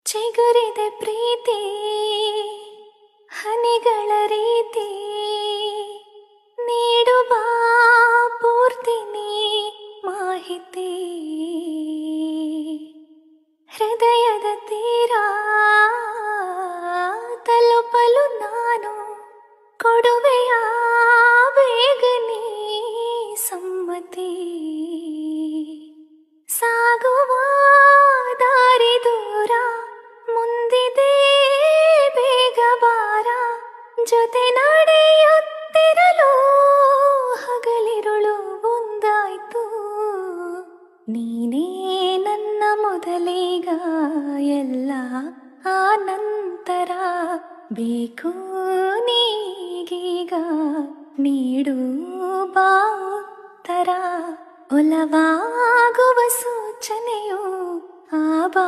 ಚಿಗುರಿದೆ ಪ್ರೀತಿ ಹನಿಗಳ ರೀತಿ ನೀಡುವ ಪೂರ್ತಿನಿ ಮಾಹಿತಿ ಹೃದಯದ ತೀರ ತಲುಪಲು ನಾನು ಕೊಡುವೆಯ ಬೇಗನೆ ಸಮ್ಮತಿ ಸಾಗುವ ದಾರಿ ದೂರ ಮುಂದಿದೆ ಬೇಗ ಬಾರ ಜೊತೆ ನಡೆಯುತ್ತಿರಲು ಹಗಲಿರುಳು ಒಂದಾಯ್ತು ನೀನೇ ನನ್ನ ಮೊದಲೀಗ ಎಲ್ಲ ಆ ನಂತರ ಬೇಕು ನೀಗೀಗ ನೀಡು ಬಾ ಉತ್ತರ ಒಲವಾಗುವ ಸೂಚನೆಯು ಆ ಬಾ